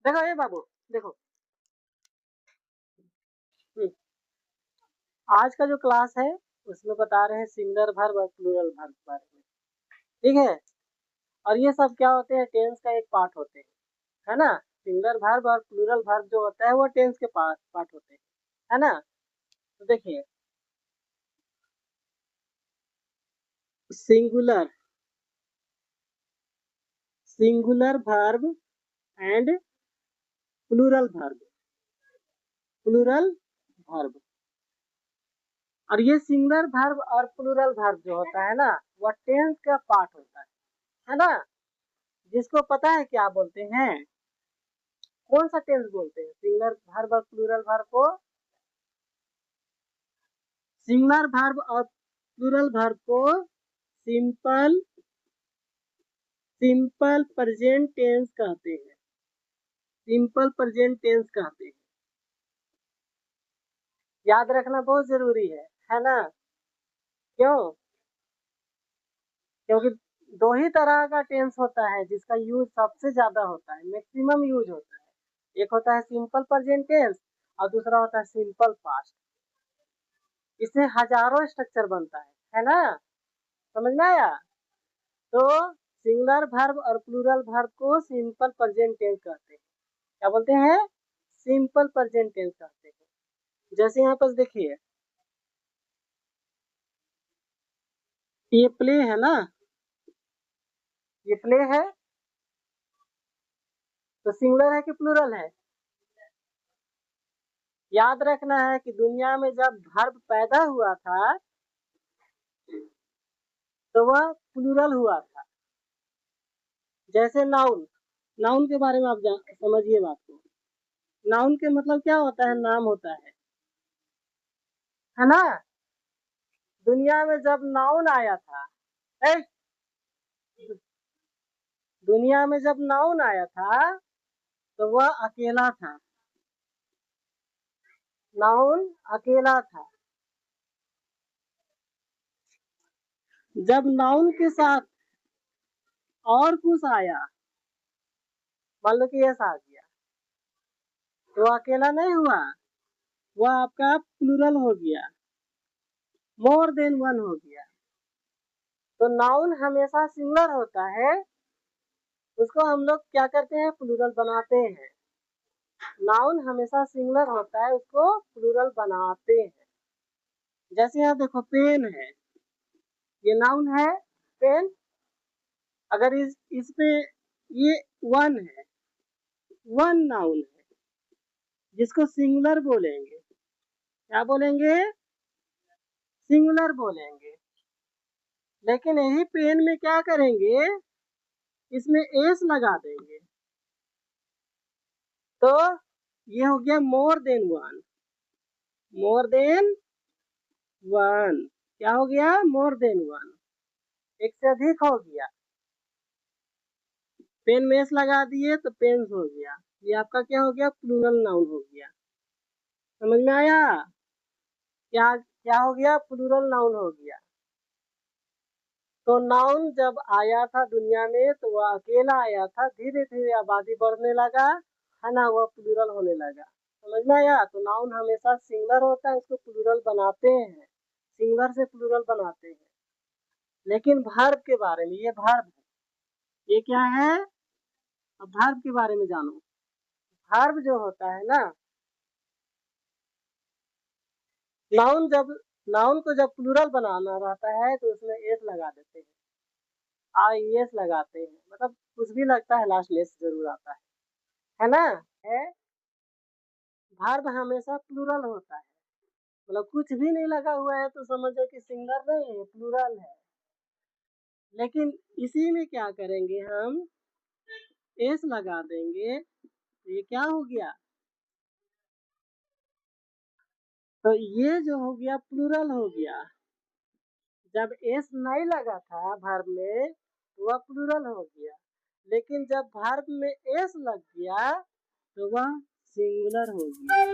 देखो ये बाबू, देखो। हम्म, आज का जो क्लास है उसमें बता रहे हैं सिंगुलर वर्ब और प्लूरल वर्ब के बारे में। ठीक है। और ये सब क्या होते हैं, टेंस का एक पार्ट होते हैं, है ना। सिंगुलर वर्ब और प्लूरल वर्ब जो होता है वो टेंस के पार्ट होते हैं, है ना। तो देखिए, singular singular verb and plural verb. और ये सिंगुलर वर्ब और प्लूरल वर्ब जो होता है ना, वह टेंस का पार्ट होता है ना। जिसको पता है क्या बोलते हैं, कौन सा टेंस बोलते हैं सिंगुलर वर्ब और प्लूरल वर्ब को? सिंगुलर वर्ब और प्लूरल वर्ब को सिंपल सिंपल प्रेजेंट टेंस कहते हैं। सिंपल प्रेजेंट टेंस कहते हैं। याद रखना बहुत जरूरी है ना। क्यों? क्योंकि दो ही तरह का टेंस होता है जिसका यूज सबसे ज्यादा होता है, मैक्सिमम यूज होता है। एक होता है सिंपल प्रेजेंट टेंस और दूसरा होता है सिंपल पास्ट। इसमें हजारों स्ट्रक्चर बनता है ना। समझ में आया? तो सिंगुलर वर्ब और प्लूरल वर्ब को सिंपल प्रेजेंट टेंस कहते हैं। क्या बोलते हैं? सिंपल प्रेजेंट टेंस कहते हैं। जैसे यहाँ पर देखिए, ये प्ले है ना, ये प्ले है, तो सिंगुलर है कि प्लूरल है? याद रखना है कि दुनिया में जब वर्ब पैदा हुआ था तो वह प्लूरल हुआ था। जैसे नाउन, नाउन के बारे में आप समझिए बात को। नाउन के मतलब क्या होता है? नाम होता है ना। दुनिया में जब नाउन आया था, ए, दुनिया में जब नाउन आया था तो वह अकेला था। नाउन अकेला था। जब नाउन के साथ और कुछ आया, मान लो कि यस आ गया, तो अकेला नहीं हुआ, वह आपका प्लूरल हो गया, मोर देन वन हो गया। तो नाउन हमेशा सिंगुलर होता है, उसको हम लोग क्या करते हैं? प्लूरल बनाते हैं। नाउन हमेशा सिंगुलर होता है, उसको प्लूरल बनाते हैं। जैसे यहाँ देखो, पेन है, ये नाउन है पेन। अगर इस पे ये वन है, वन नाउन है, जिसको सिंगुलर बोलेंगे। क्या बोलेंगे? सिंगुलर बोलेंगे। लेकिन यही पेन में क्या करेंगे, इसमें एस लगा देंगे, तो ये हो गया more than one. More than one क्या हो गया? मोर देन वन, एक से अधिक हो गया। पेन में एस लगा दिए तो पेन्स हो गया। ये आपका क्या हो गया? प्लूरल नाउन हो गया। समझ में आया? क्या क्या हो गया? प्लूरल नाउन हो गया। तो नाउन जब आया था दुनिया में तो वह अकेला आया था, धीरे धीरे आबादी बढ़ने लगा, है ना, वह प्लूरल होने लगा। समझ में आया? तो नाउन हमेशा सिंगुलर होता है, उसको प्लूरल बनाते हैं, सिंगुलर से प्लूरल बनाते हैं। लेकिन वर्ब के बारे में, ये वर्ब है, ये क्या है? अब वर्ब के बारे में जानो। वर्ब जो होता है ना, नाउन जब नाउन को जब प्लूरल बनाना रहता है तो उसमें एस लगा देते हैं, आई एस लगाते हैं, मतलब कुछ भी लगता है, लास्ट में एस जरूर आता है ना। है, वर्ब हमेशा प्लूरल होता है, मतलब कुछ भी नहीं लगा हुआ है तो समझो कि सिंगुलर नहीं है, प्लूरल है। लेकिन इसी में क्या करेंगे हम? एस लगा देंगे, तो ये क्या हो गया? तो ये जो हो गया प्लूरल हो गया। जब एस नहीं लगा था वर्ब में तो वह प्लूरल हो गया, लेकिन जब वर्ब में एस लग गया तो वह सिंगुलर हो गया।